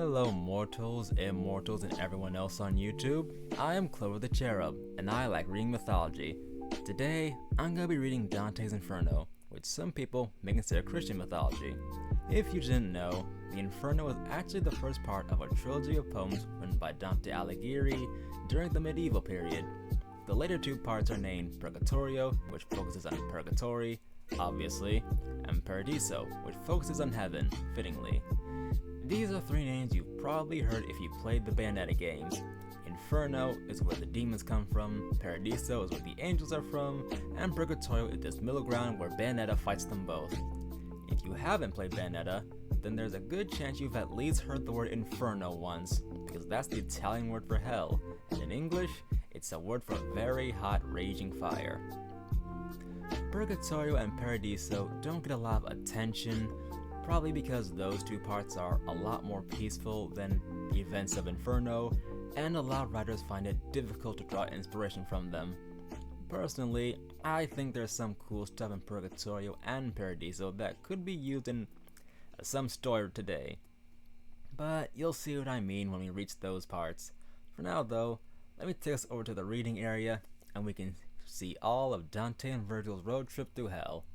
Hello, mortals, immortals, and everyone else on YouTube. I am Clover the Cherub, and I like reading mythology. Today, I'm gonna be reading Dante's Inferno, which some people may consider Christian mythology. If you didn't know, the Inferno is actually the first part of a trilogy of poems written by Dante Alighieri during the medieval period. The later two parts are named Purgatorio, which focuses on purgatory, obviously, and Paradiso, which focuses on heaven, fittingly. These are three names you've probably heard if you played the Bayonetta games. Inferno is where the demons come from, Paradiso is where the angels are from, and Purgatorio is this middle ground where Bayonetta fights them both. If you haven't played Bayonetta, then there's a good chance you've at least heard the word Inferno once, because that's the Italian word for hell, and in English, it's a word for very hot, raging fire. Purgatorio and Paradiso don't get a lot of attention, probably because those two parts are a lot more peaceful than the events of Inferno, and a lot of writers find it difficult to draw inspiration from them. Personally, I think there's some cool stuff in Purgatorio and Paradiso that could be used in some story today. But you'll see what I mean when we reach those parts. For now though, let me take us over to the reading area, and we can see all of Dante and Virgil's road trip through hell.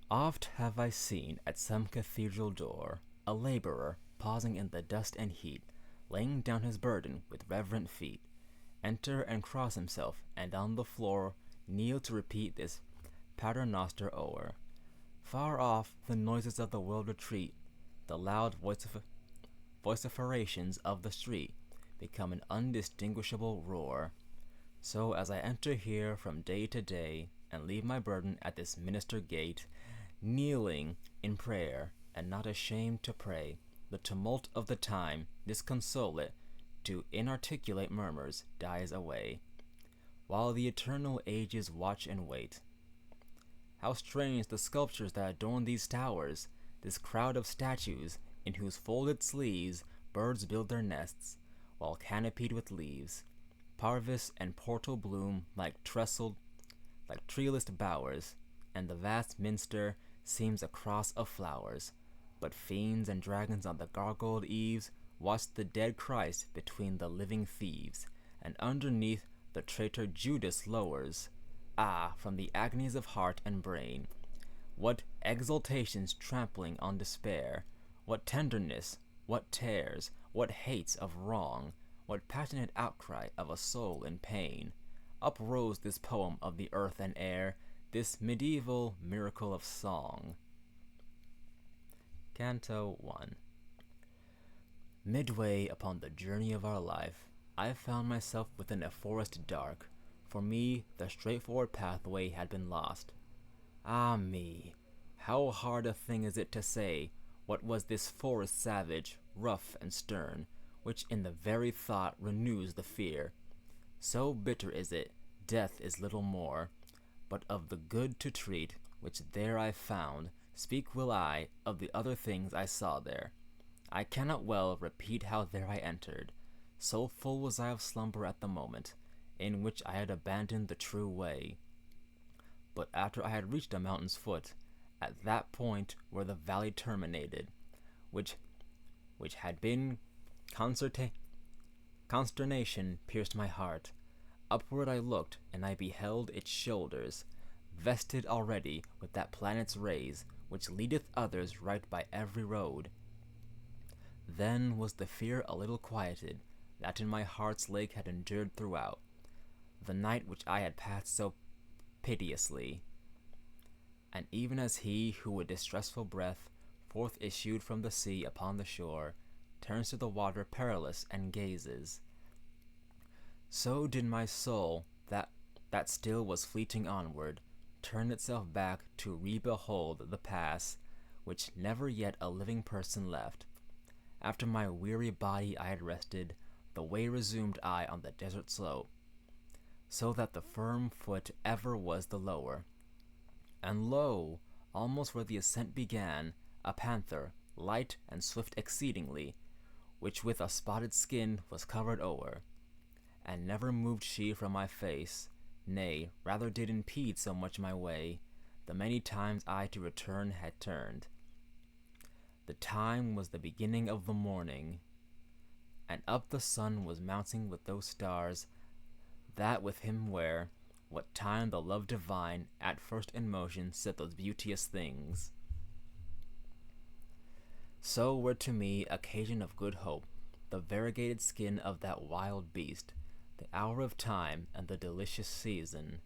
Oft have I seen at some cathedral door a laborer pausing in the dust and heat, laying down his burden with reverent feet, enter and cross himself, and on the floor kneel to repeat this paternoster o'er. Far off the noises of the world retreat, the loud vociferations of the street become an undistinguishable roar. So as I enter here from day to day, and leave my burden at this minster gate, kneeling in prayer, and not ashamed to pray, the tumult of the time, disconsolate, to inarticulate murmurs dies away, while the eternal ages watch and wait. How strange the sculptures that adorn these towers, this crowd of statues, in whose folded sleeves birds build their nests, while canopied with leaves, parvis and portal bloom like treeless bowers, and the vast minster seems a cross of flowers. But fiends and dragons on the gargoyled eaves watch the dead Christ between the living thieves, and underneath the traitor Judas lowers. Ah, from the agonies of heart and brain, what exultations trampling on despair, what tenderness, what tears, what hates of wrong, what passionate outcry of a soul in pain. Uprose this poem of the earth and air, this medieval miracle of song. Canto 1. Midway upon the journey of our life, I found myself within a forest dark. For me, the straightforward pathway had been lost. Ah me, how hard a thing is it to say what was this forest savage, rough and stern, which in the very thought renews the fear. So bitter is it, death is little more, but of the good to treat, which there I found, speak will I of the other things I saw there. I cannot well repeat how there I entered, so full was I of slumber at the moment, in which I had abandoned the true way. But after I had reached a mountain's foot, at that point where the valley terminated, which had been consternation pierced my heart. Upward I looked, and I beheld its shoulders, vested already with that planet's rays, which leadeth others right by every road. Then was the fear a little quieted, that in my heart's lake had endured throughout the night which I had passed so piteously. And even as he who with distressful breath forth issued from the sea upon the shore, turns to the water perilous and gazes, so did my soul, that still was fleeting onward, turn itself back to re-behold the pass, which never yet a living person left. After my weary body I had rested, the way resumed I on the desert slope, so that the firm foot ever was the lower. And lo, almost where the ascent began, a panther, light and swift exceedingly, which with a spotted skin was covered o'er, and never moved she from my face, nay, rather did impede so much my way, the many times I to return had turned. The time was the beginning of the morning, and up the sun was mounting with those stars that with him were, what time the love divine at first in motion set those beauteous things. So were to me occasion of good hope the variegated skin of that wild beast, the hour of time and the delicious season,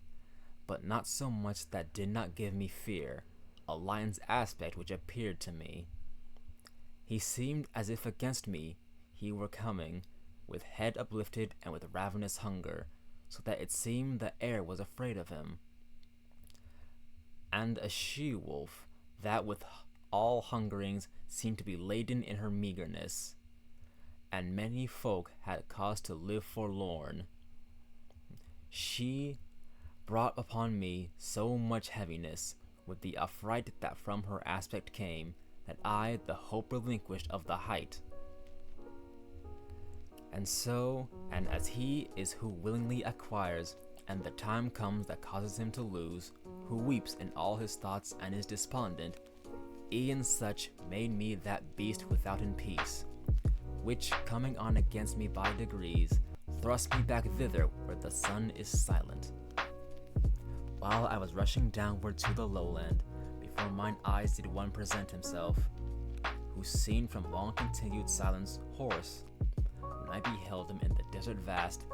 but not so much that did not give me fear, a lion's aspect which appeared to me. He seemed as if against me he were coming, with head uplifted and with ravenous hunger, so that it seemed the air was afraid of him. And a she-wolf, that with all hungerings seemed to be laden in her meagerness, and many folk had cause to live forlorn. She brought upon me so much heaviness, with the affright that from her aspect came, that I the hope relinquished of the height. And so, and as he is who willingly acquires, and the time comes that causes him to lose, who weeps in all his thoughts and is despondent, e'en such made me that beast without in peace, which, coming on against me by degrees, thrust me back thither where the sun is silent. While I was rushing downward to the lowland, before mine eyes did one present himself, who seen from long continued silence hoarse, when I beheld him in the desert vast,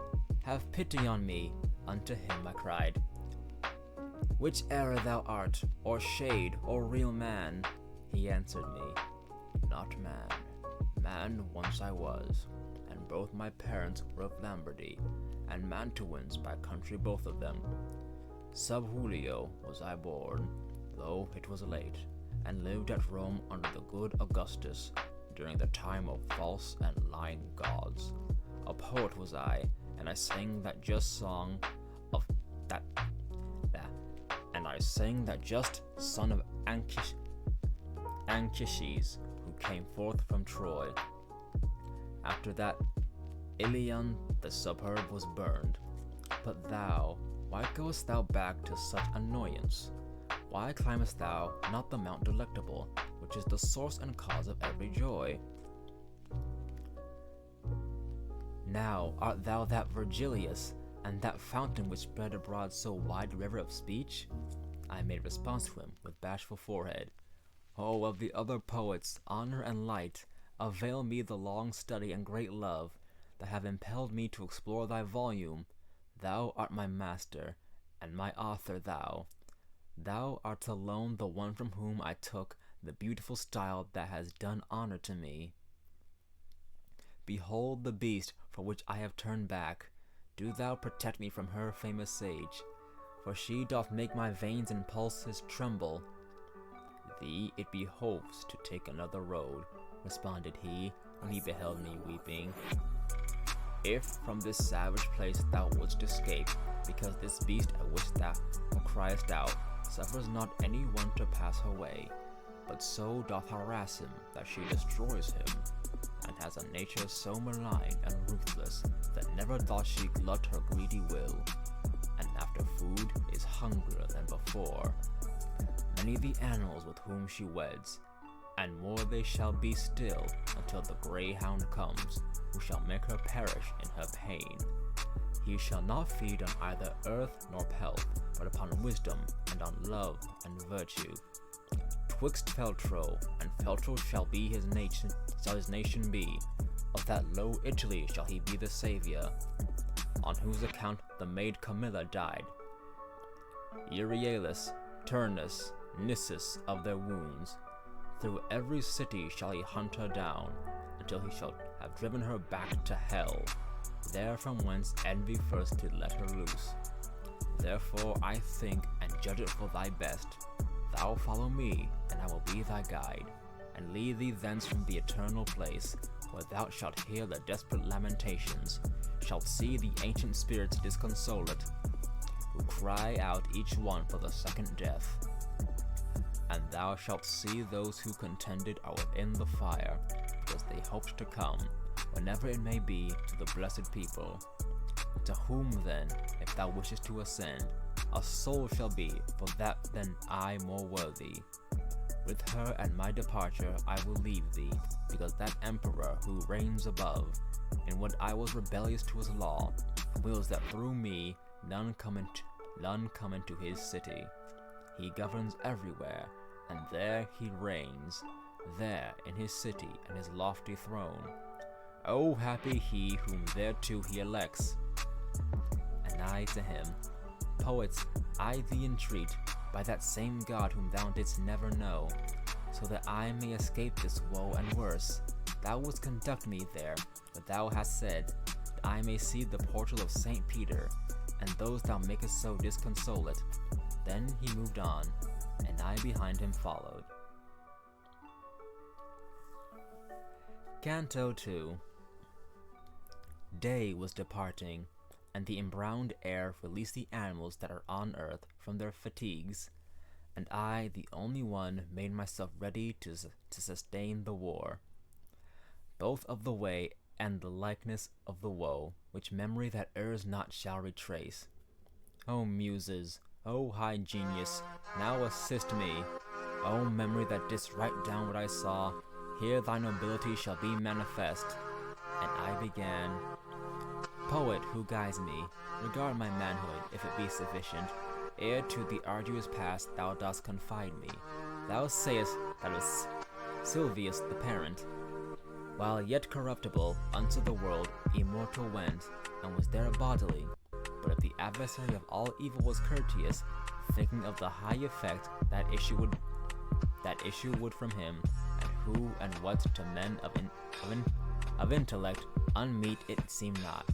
have pity on me, unto him I cried, whiche'er thou art, or shade, or real man. He answered me, not man. Man once I was, and both my parents were of Lombardy, and Mantuans by country both of them. Sub Julio was I born, though it was late, and lived at Rome under the good Augustus, during the time of false and lying gods. A poet was I, and I sang that just song of that and I sang that just son of Anchises, who came forth from Troy. After that, Ilion the superb was burned. But thou, why goest thou back to such annoyance? Why climbest thou not the Mount Delectable, which is the source and cause of every joy? Now art thou that Virgilius, and that fountain which spread abroad so wide a river of speech? I made response to him with bashful forehead. Oh, of the other poets, honor and light, avail me the long study and great love that have impelled me to explore thy volume. Thou art my master, and my author thou. Thou art alone the one from whom I took the beautiful style that has done honor to me. Behold the beast for which I have turned back. Do thou protect me from her famous sage, for she doth make my veins and pulses tremble. Thee it behoves to take another road, responded he, when he beheld me weeping. If from this savage place thou wouldst escape, because this beast at which thou criest out suffers not any one to pass her way, but so doth harass him that she destroys him, and has a nature so malign and ruthless that never doth she glut her greedy will, and after food is hungrier than before. Many the animals with whom she weds, and more they shall be still until the greyhound comes, who shall make her perish in her pain. He shall not feed on either earth nor pelf, but upon wisdom, and on love and virtue. Twixt Feltro and Feltro shall his nation be. Of that low Italy shall he be the savior, on whose account the maid Camilla died. Euryalus, Turnus, Nissus of their wounds. Through every city shall he hunt her down, until he shall have driven her back to hell, there from whence envy first did let her loose. Therefore I think and judge it for thy best, thou follow me, and I will be thy guide, and lead thee thence from the eternal place, where thou shalt hear the desperate lamentations, shalt see the ancient spirits disconsolate, who cry out each one for the second death. And thou shalt see those who contended are within the fire, because they hoped to come, whenever it may be, to the blessed people. To whom then, if thou wishest to ascend, a soul shall be, for that then I more worthy. With her at my departure I will leave thee, because that emperor who reigns above, in what I was rebellious to his law, wills that through me none come into his city. He governs everywhere, and there he reigns, there in his city and his lofty throne. O happy he whom thereto he elects. And I to him, Poets, I thee entreat, by that same God whom thou didst never know, so that I may escape this woe and worse, thou wouldst conduct me there, but thou hast said, that I may see the portal of St. Peter, and those thou makest so disconsolate. Then he moved on, and I behind him followed. Canto 2. Day was departing, and the embrowned air released the animals that are on earth from their fatigues, and I, the only one, made myself ready to sustain the war, both of the way and the likeness of the woe, which memory that errs not shall retrace. O Muses, O high genius, now assist me. O memory that didst write down what I saw, here thy nobility shall be manifest. And I began, Poet who guides me, regard my manhood, if it be sufficient, ere to the arduous past thou dost confide me. Thou sayest that was Silvius the parent, while yet corruptible, unto the world immortal went, and was there bodily. But if the adversary of all evil was courteous, thinking of the high effect that issue would from him, and who and what to men of intellect unmeet it seemed not.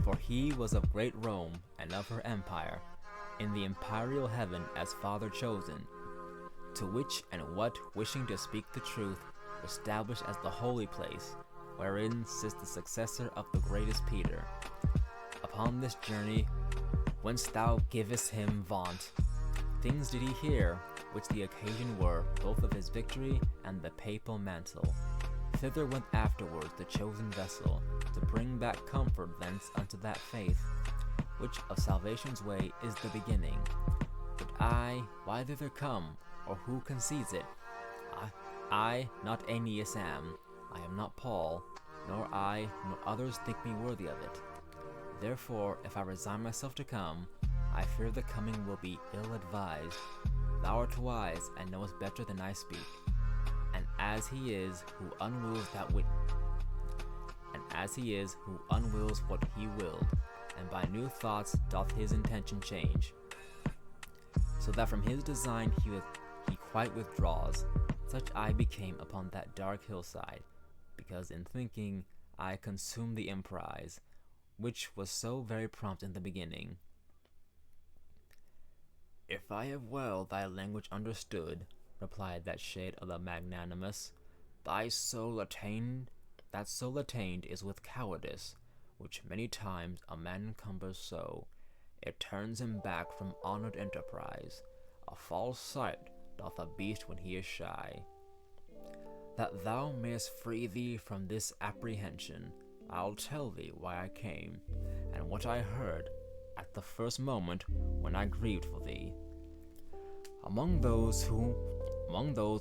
For he was of great Rome, and of her empire, in the imperial heaven as father chosen, to which and what, wishing to speak the truth, established as the holy place, wherein sits the successor of the greatest Peter. Upon this journey, whence thou givest him vaunt, things did he hear, which the occasion were both of his victory and the papal mantle. Thither went afterwards the chosen vessel, to bring back comfort thence unto that faith, which of salvation's way is the beginning. But I, why thither come, or who concedes it? I not Aeneas am, I am not Paul, nor I, nor others think me worthy of it. Therefore, if I resign myself to come, I fear the coming will be ill-advised. Thou art wise, and knowest better than I speak. And as he is who unwills what he willed, and by new thoughts doth his intention change, so that from his design he quite withdraws. Such I became upon that dark hillside, because in thinking I consumed the emprise, which was so very prompt in the beginning. If I have well thy language understood, replied that shade of the magnanimous, that soul attained is with cowardice, which many times a man encumbers so, it turns him back from honored enterprise. A false sight doth a beast when he is shy. That thou mayest free thee from this apprehension, I'll tell thee why I came, and what I heard at the first moment when I grieved for thee. Among those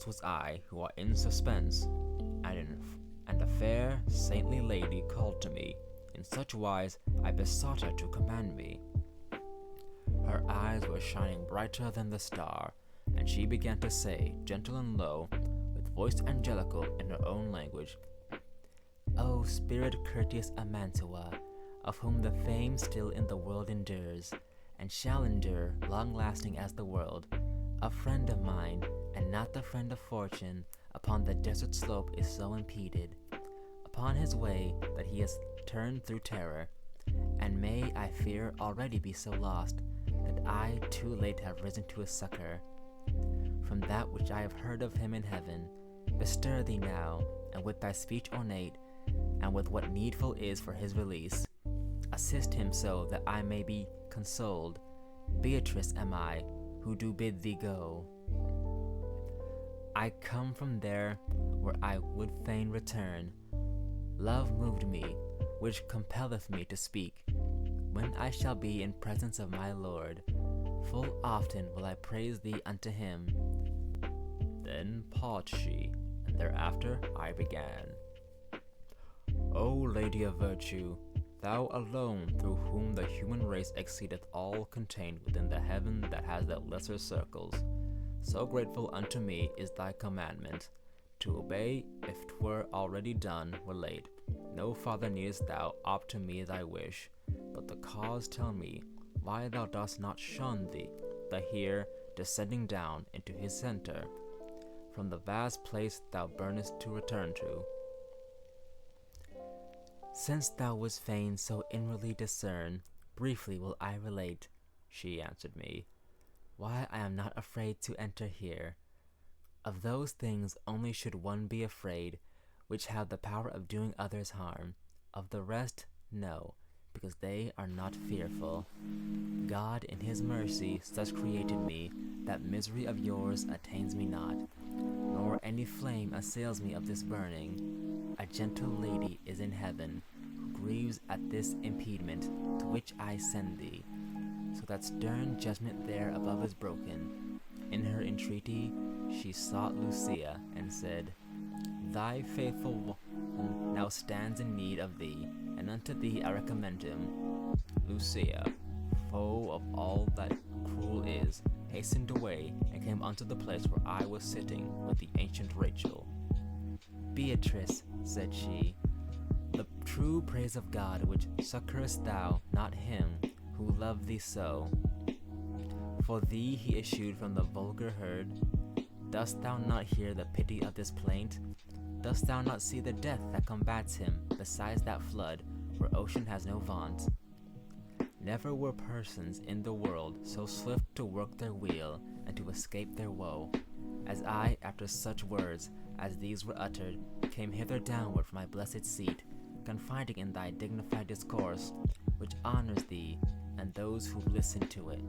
was I who are in suspense, and a fair, saintly lady called to me. In such wise I besought her to command me. Her eyes were shining brighter than the star, and she began to say, gentle and low, with voice angelical in her own language, O spirit courteous Amantua, of whom the fame still in the world endures, and shall endure long-lasting as the world, a friend of mine, and not the friend of fortune, upon the desert slope is so impeded, upon his way that he has turned through terror, and may, I fear, already be so lost, that I too late have risen to his succor. From that which I have heard of him in heaven, bestir thee now, and with thy speech ornate, and with what needful is for his release, assist him so that I may be consoled. Beatrice am I, who do bid thee go. I come from there where I would fain return, Love moved me, which compelleth me to speak. When I shall be in presence of my Lord, full often will I praise thee unto him. Then paused she, and thereafter I began. O Lady of Virtue, thou alone through whom the human race exceedeth all contained within the heaven that has the lesser circles, so grateful unto me is thy commandment. To obey, if 'twere already done, were late. No farther needest thou opt to me thy wish, but the cause tell me why thou dost not shun thee, the here descending down into his center, from the vast place thou burnest to return to. Since thou wouldst fain so inwardly discern, briefly will I relate, she answered me, why I am not afraid to enter here. Of those things only should one be afraid which have the power of doing others harm. Of the rest, no, because they are not fearful. God in his mercy thus created me, that misery of yours attains me not, nor any flame assails me of this burning. A gentle lady is in heaven, who grieves at this impediment to which I send thee, so that stern judgment there above is broken. In her entreaty she sought Lucia, and said, Thy faithful one now stands in need of thee, and unto thee I recommend him. Lucia, foe of all that cruel is, hastened away, and came unto the place where I was sitting with the ancient Rachel. Beatrice, said she, the true praise of God which succourest thou not him who loved thee so. For thee he issued from the vulgar herd. Dost thou not hear the pity of this plaint? Dost thou not see the death that combats him besides that flood where ocean has no vaunt? Never were persons in the world so swift to work their weal and to escape their woe, as I, after such words as these were uttered, came hither downward from my blessed seat, confiding in thy dignified discourse, which honors thee and those who listen to it.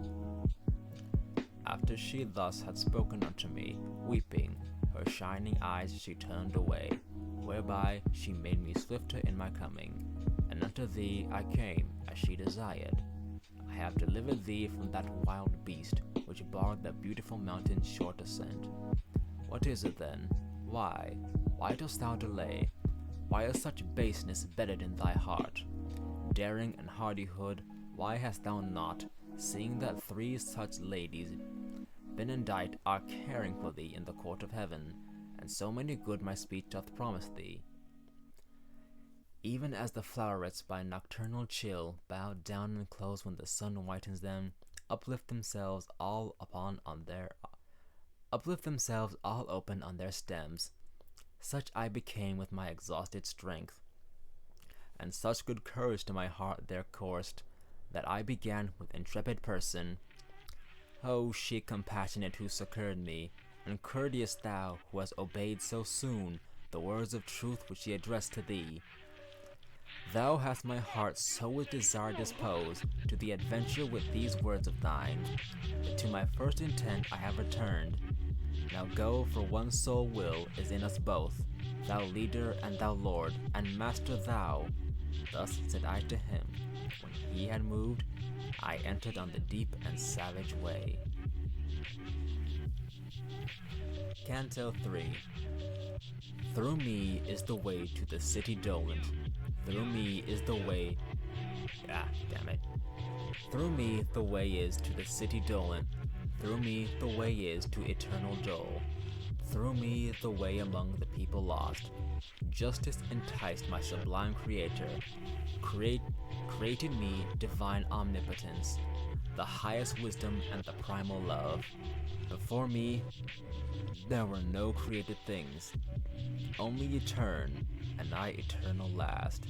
After she thus had spoken unto me, weeping, her shining eyes she turned away, whereby she made me swifter in my coming, and unto thee I came, as she desired. I have delivered thee from that wild beast, which barred the beautiful mountain's short ascent. What is it then? Why dost thou delay? Why is such baseness bedded in thy heart? Daring and hardihood, why hast thou not, seeing that 3 such ladies benedict are caring for thee in the court of heaven, and so many good my speech doth promise thee? Even as the flowerets by nocturnal chill, bowed down and close when the sun whitens them, uplift themselves all open on their stems, such I became with my exhausted strength, and such good courage to my heart there coursed, that I began with intrepid person. O she compassionate who succoured me, and courteous thou who hast obeyed so soon the words of truth which she addressed to thee. Thou hast my heart so with desire disposed to the adventure with these words of thine, that to my first intent I have returned. Now go, for one sole will is in us both, thou leader and thou lord, and master thou. Thus said I to him. When he had moved, I entered on the deep and savage way. Canto 3. Through me is the way to the city dolent. Through me is the way... Through me the way is to the city dolent. Through me the way is to eternal dole. Through me the way among the people lost. Justice enticed my sublime Creator. Created me divine omnipotence, the highest wisdom and the primal love. Before me there were no created things, only etern, and I eternal last.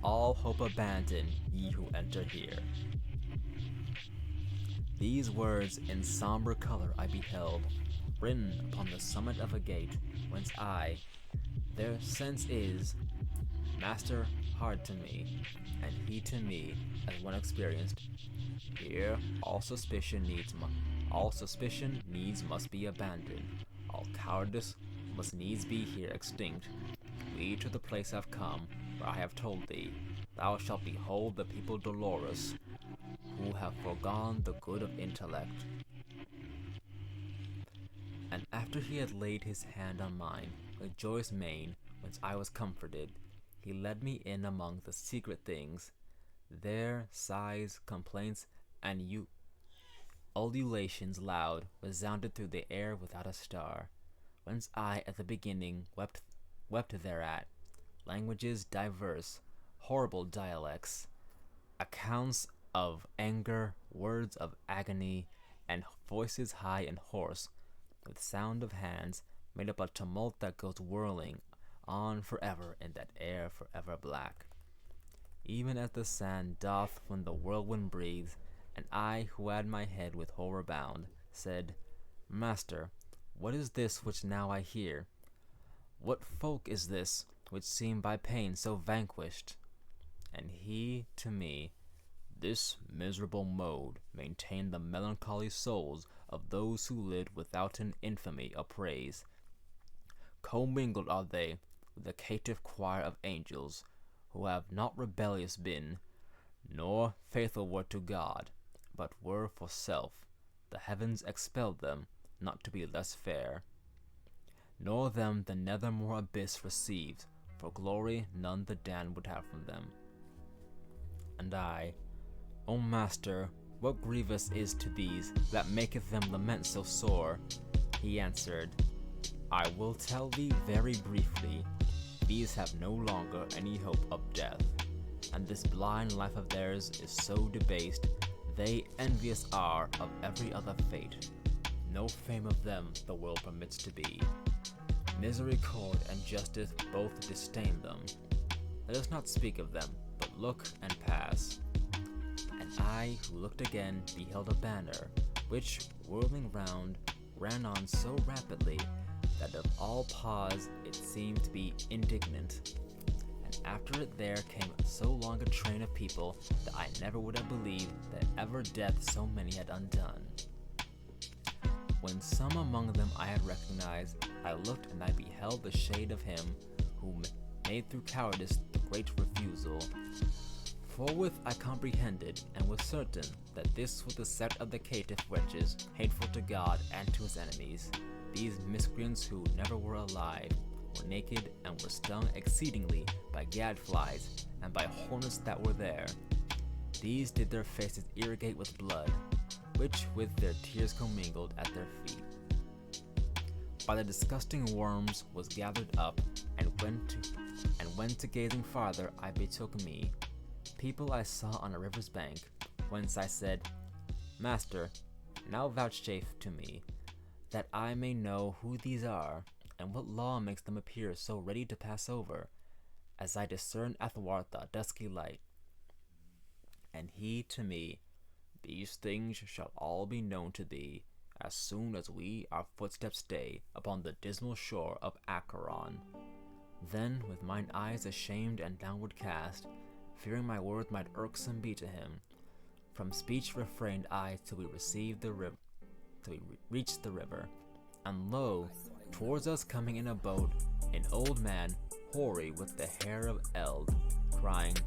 All hope abandon, ye who enter here. These words in somber color I beheld, written upon the summit of a gate, whence their sense is, master hard to me, and he to me, as one experienced. Here all suspicion needs must be abandoned. All cowardice must needs be here extinct. Lead to the place I've come, where I have told thee, thou shalt behold the people dolorous, who have forgone the good of intellect. And after he had laid his hand on mine, with joyous mien, whence I was comforted, he led me in among the secret things. There sighs, complaints, and ululations loud resounded through the air without a star, whence I at the beginning wept thereat. Languages diverse, horrible dialects, accounts of anger, words of agony, and voices high and hoarse, with sound of hands, made up a tumult that goes whirling on forever in that air forever black. Even as the sand doth when the whirlwind breathes, and I, who had my head with horror bound, said, Master, what is this which now I hear? What folk is this which seem by pain so vanquished? And he to me, this miserable mode maintained the melancholy souls of those who lived without an infamy upraise. Commingled are they with the caitiff choir of angels, who have not rebellious been, nor faithful were to God, but were for self. The heavens expelled them, not to be less fair. Nor them the nethermore abyss receives, for glory none the damned would have from them. And I, O Master, what grievous is to these that maketh them lament so sore? He answered, I will tell thee very briefly. These have no longer any hope of death, and this blind life of theirs is so debased, they envious are of every other fate. No fame of them the world permits to be. Misericord and justice both disdain them. Let us not speak of them, but look and pass. And I, who looked again, beheld a banner, which, whirling round, ran on so rapidly that of all pause it seemed to be indignant. And after it there came so long a train of people that I never would have believed that ever death so many had undone. When some among them I had recognized, I looked and I beheld the shade of him who made through cowardice the great refusal. Forthwith I comprehended, and was certain that this was the sect of the caitiff wretches, hateful to God and to his enemies. These miscreants who never were alive, were naked, and were stung exceedingly by gadflies, and by hornets that were there. These did their faces irrigate with blood, which with their tears commingled at their feet. By the disgusting worms was gathered up, and when to gazing farther I betook me, people I saw on a river's bank, whence I said, Master, now vouchsafe to me, that I may know who these are, and what law makes them appear so ready to pass over, as I discern athwart the dusky light. And he to me, These things shall all be known to thee, as soon as we our footsteps stay upon the dismal shore of Acheron. Then, with mine eyes ashamed and downward cast, fearing my words might irksome be to him, from speech refrained I till we reached the river. And lo, towards us coming in a boat, an old man, hoary with the hair of eld, crying,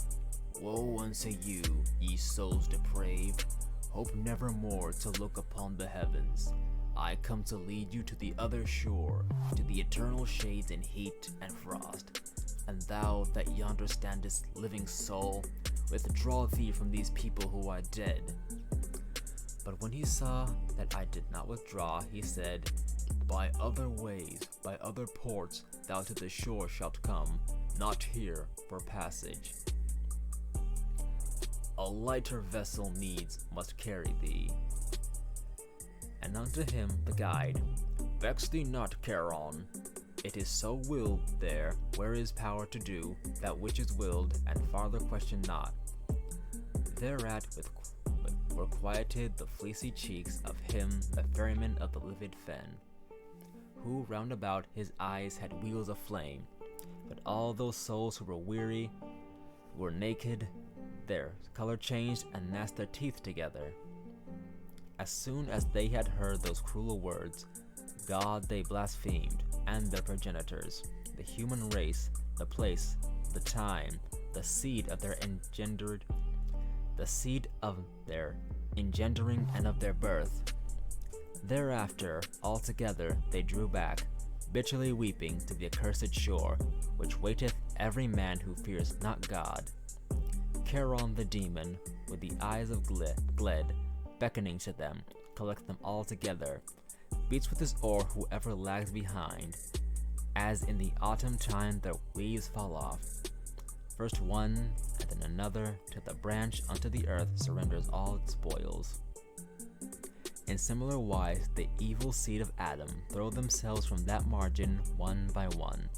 Woe unto you, ye souls depraved! Hope never more to look upon the heavens. I come to lead you to the other shore, to the eternal shades in heat and frost. And thou that yonder standest, living soul, withdraw thee from these people who are dead. But when he saw that I did not withdraw, he said, By other ways, by other ports, thou to the shore shalt come, not here for passage. A lighter vessel needs must carry thee. And unto him the guide, Vex thee not, Charon. It is so willed there, where is power to do that which is willed, and farther question not. Thereat were quieted the fleecy cheeks of him, the ferryman of the livid fen, who round about his eyes had wheels of flame. But all those souls who were weary, were naked, their color changed, and gnashed their teeth together. As soon as they had heard those cruel words, God they blasphemed, and their progenitors, the human race, the place, the time, the seed of their engendering and of their birth. Thereafter, altogether, they drew back, bitterly weeping, to the accursed shore, which waiteth every man who fears not God. Charon the demon, with the eyes of Gled, beckoning to them, collects them all together, beats with his oar whoever lags behind, as in the autumn time their leaves fall off. First one, and then another, till the branch unto the earth surrenders all its spoils. In similar wise, the evil seed of Adam throw themselves from that margin one by one,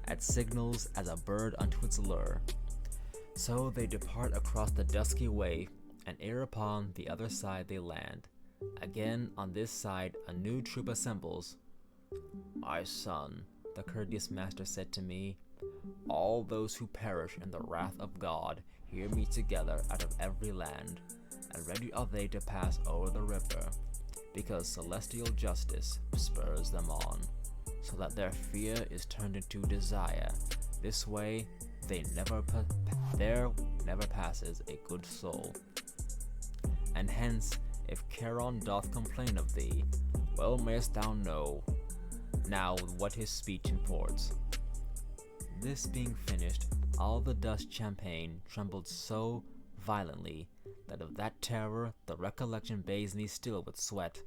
at signals as a bird unto its lure. So they depart across the dusky way, and ere upon the other side they land. Again on this side a new troop assembles. My son, the courteous master said to me, all those who perish in the wrath of God hear me together out of every land, and ready are they to pass over the river, because celestial justice spurs them on, so that their fear is turned into desire. This way there never passes a good soul. And hence, if Charon doth complain of thee, well mayst thou know now what his speech imports. This being finished, all the dust champagne trembled so violently that of that terror the recollection bathes me still with sweat.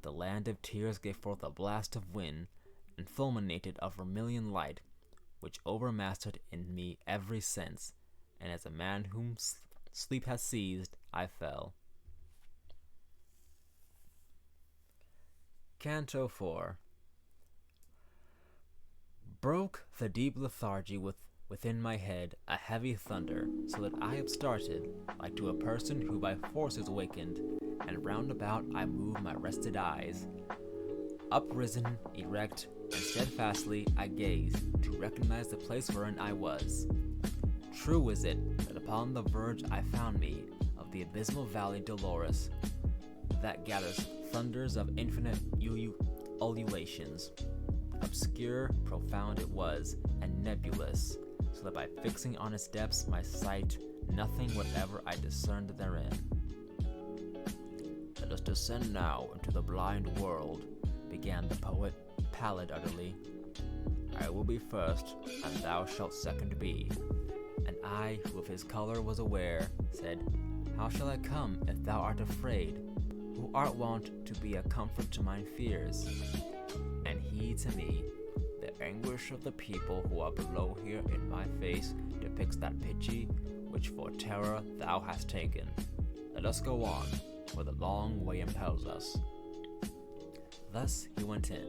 The land of tears gave forth a blast of wind, and fulminated a vermilion light, which overmastered in me every sense, and as a man whom sleep has seized, I fell. Canto 4. Broke the deep lethargy within my head a heavy thunder, so that I upstarted, like to a person who by force is wakened, and round about I moved my rested eyes. Uprisen, erect, and steadfastly I gazed, to recognize the place wherein I was. True is it that upon the verge I found me of the abysmal valley Dolorous, that gathers thunders of infinite ululations. Obscure, profound it was, and nebulous, so that by fixing on its depths my sight, nothing whatever I discerned therein. Let us descend now into the blind world, began the poet, pallid utterly. I will be first, and thou shalt second be. And I, who of his color was aware, said, how shall I come if thou art afraid, who art wont to be a comfort to mine fears? And he to me, the anguish of the people who are below here in my face depicts that pity which for terror thou hast taken. Let us go on, for the long way impels us. Thus he went in,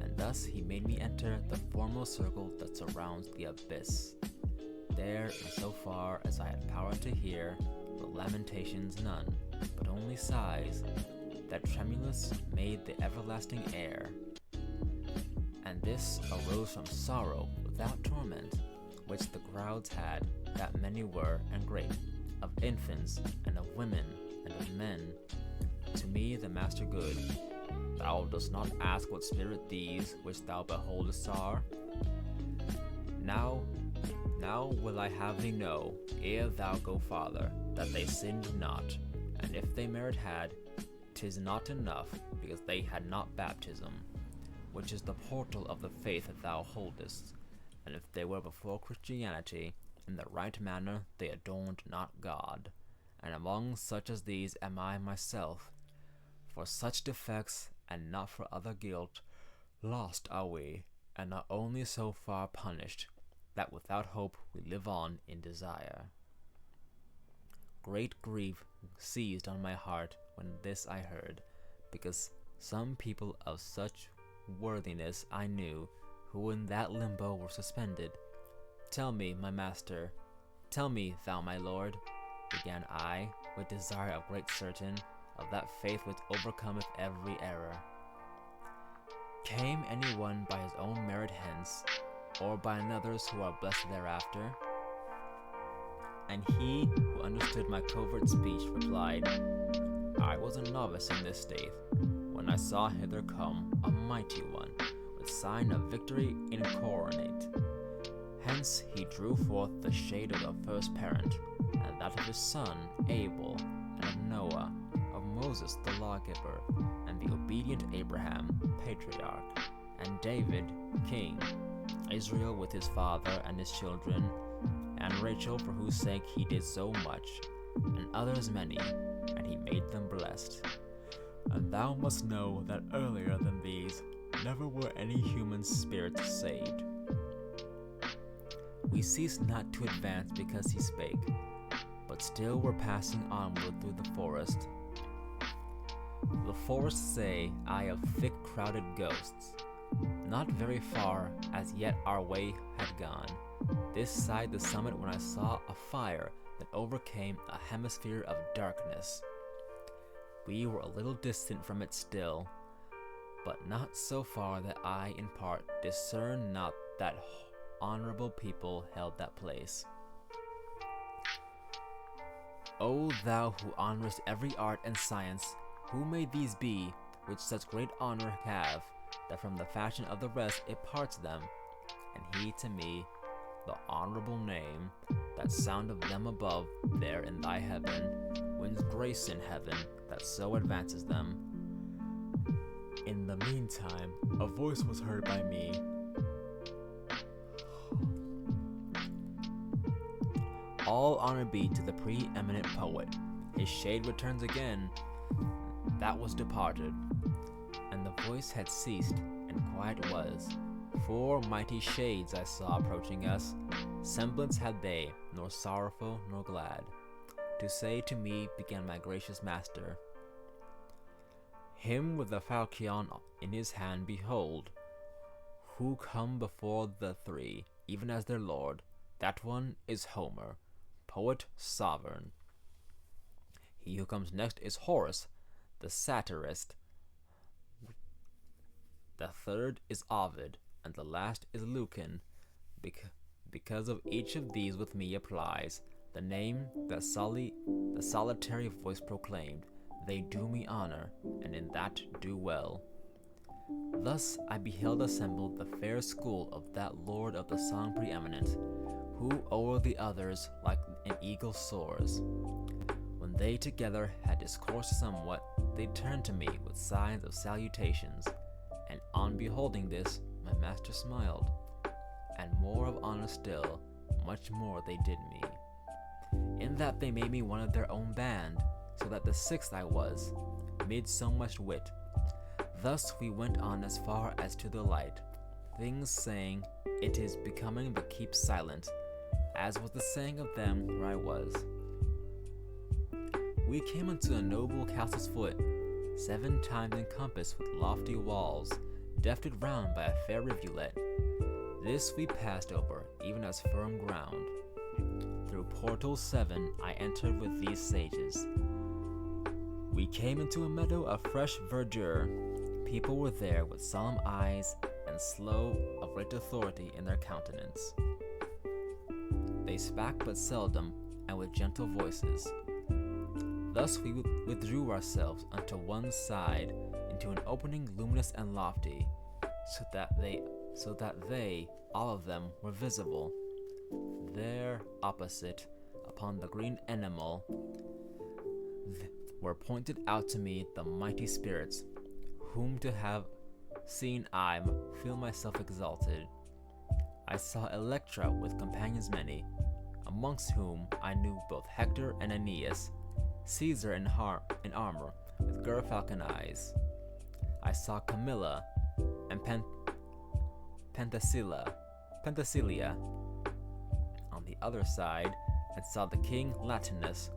and thus he made me enter the foremost circle that surrounds the abyss. There, in so far as I had power to hear, were lamentations none, but only sighs, that tremulous made the everlasting air. And this arose from sorrow without torment, which the crowds had, that many were and great, of infants, and of women, and of men. To me the master good, thou dost not ask what spirit these which thou beholdest are? Now will I have thee know, ere thou go farther, that they sinned not, and if they merit had, 'tis not enough, because they had not baptism, which is the portal of the faith that thou holdest, and if they were before Christianity, in the right manner they adorned not God, and among such as these am I myself. For such defects, and not for other guilt, lost are we, and are only so far punished, that without hope we live on in desire. Great grief seized on my heart when this I heard, because some people of such worthiness I knew, who in that limbo were suspended. Tell me, my master, tell me, thou my lord, began I, with desire of great certain, of that faith which overcometh every error. Came any one by his own merit hence, or by another's who are blessed thereafter? And he who understood my covert speech replied, I was a novice in this state, when I saw hither come a mighty one, with sign of victory incoronate. Hence he drew forth the shade of the first parent, and that of his son Abel, and of Noah, of Moses the lawgiver, and the obedient Abraham, patriarch, and David, king, Israel with his father and his children, and Rachel for whose sake he did so much, and others many, and he made them blessed. And thou must know that earlier than these never were any human spirits saved. We ceased not to advance because he spake, but still were passing onward through the forest. The forests say I of thick crowded ghosts. Not very far as yet our way had gone, this side the summit, when I saw a fire that overcame a hemisphere of darkness. We were a little distant from it still, but not so far that I in part discern not that honorable people held that place. O thou who honorest every art and science, who may these be which such great honor have, that from the fashion of the rest it parts them, and he to me the honorable name, that sound of them above there in thy heaven, wins grace in heaven that so advances them. In the meantime, a voice was heard by me. All honor be to the preeminent poet. His shade returns again, that was departed. And the voice had ceased, and quiet was. 4 mighty shades I saw approaching us. Semblance had they, nor sorrowful nor glad. To say to me began my gracious master, him with the falchion in his hand behold, who come before the 3, even as their lord. That one is Homer, poet sovereign. He who comes next is Horace, the satirist. The third is Ovid, and the last is Lucan. Because of each of these with me applies the name that the solitary voice proclaimed. They do me honor, and in that do well. Thus I beheld assembled the fair school of that lord of the song preeminent, who o'er the others like an eagle soars. When they together had discoursed somewhat, they turned to me with signs of salutations, and on beholding this, my master smiled, and more of honor still, much more they did me, in that they made me one of their own band, so that the 6th I was, mid so much wit. Thus we went on as far as to the light, things saying, it is becoming but keep silent, as was the saying of them where I was. We came unto a noble castle's foot, 7 times encompassed with lofty walls, defted round by a fair rivulet. This we passed over, even as firm ground. Through portals 7 I entered with these sages. We came into a meadow of fresh verdure. People were there with solemn eyes and slow of great authority in their countenance. They spake but seldom, and with gentle voices. Thus we withdrew ourselves unto one side into an opening luminous and lofty, so that they all of them were visible. There opposite, upon the green enamel, were pointed out to me the mighty spirits, whom to have seen I feel myself exalted. I saw Electra with companions many, amongst whom I knew both Hector and Aeneas, Caesar in armor, with gerfalcon eyes. I saw Camilla and Penthesilea on the other side, and saw the king Latinus,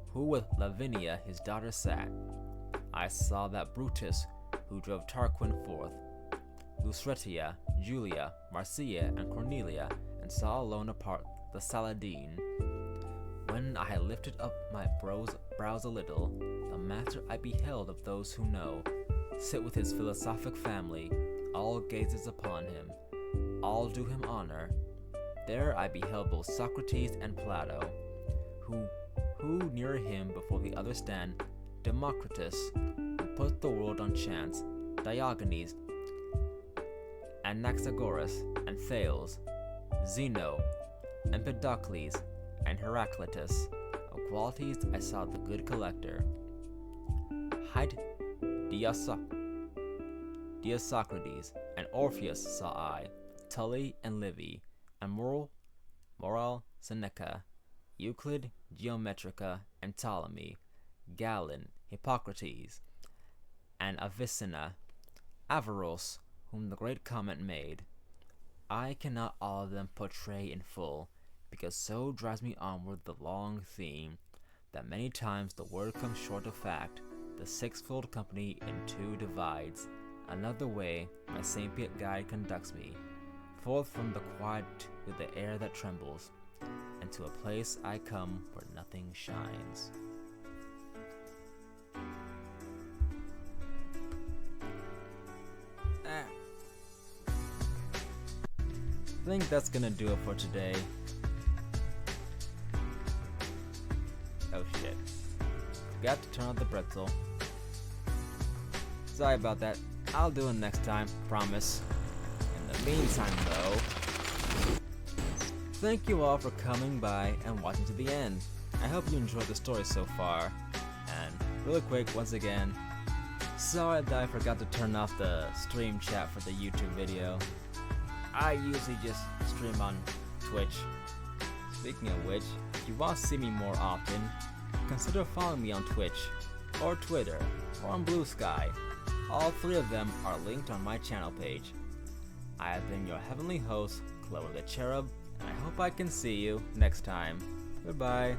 who with Lavinia his daughter sat. I saw that Brutus, who drove Tarquin forth, Lucretia, Julia, Marcia, and Cornelia, and saw alone apart the Saladine. When I had lifted up my brows a little, the master I beheld of those who know, sit with his philosophic family, all gazes upon him, all do him honor. There I beheld both Socrates and Plato, who near him before the other stand, Democritus, who put the world on chance, Diogenes, Anaxagoras, and Thales, Zeno, Empedocles, and Heraclitus, of qualities I saw the good collector. Hight Dioscorides and Orpheus saw I, Tully and Livy, and Moral Seneca, Euclid, Geometrica, and Ptolemy, Galen, Hippocrates, and Avicenna, Averroes, whom the great comet made. I cannot all of them portray in full, because so drives me onward the long theme, that many times the word comes short of fact, the sixfold company in two divides. Another way my sapient guide conducts me, forth from the quiet with the air that trembles, and to a place I come where nothing shines. I think that's gonna do it for today. Oh shit. Forgot to turn on the pretzel. Sorry about that. I'll do it next time, promise. In the meantime though, thank you all for coming by and watching to the end. I hope you enjoyed the story so far. And really quick, once again, sorry that I forgot to turn off the stream chat for the YouTube video. I usually just stream on Twitch. Speaking of which, if you want to see me more often, consider following me on Twitch, or Twitter, or on Blue Sky. All three of them are linked on my channel page. I have been your heavenly host, Clover the Cherub, and I hope I can see you next time. Goodbye.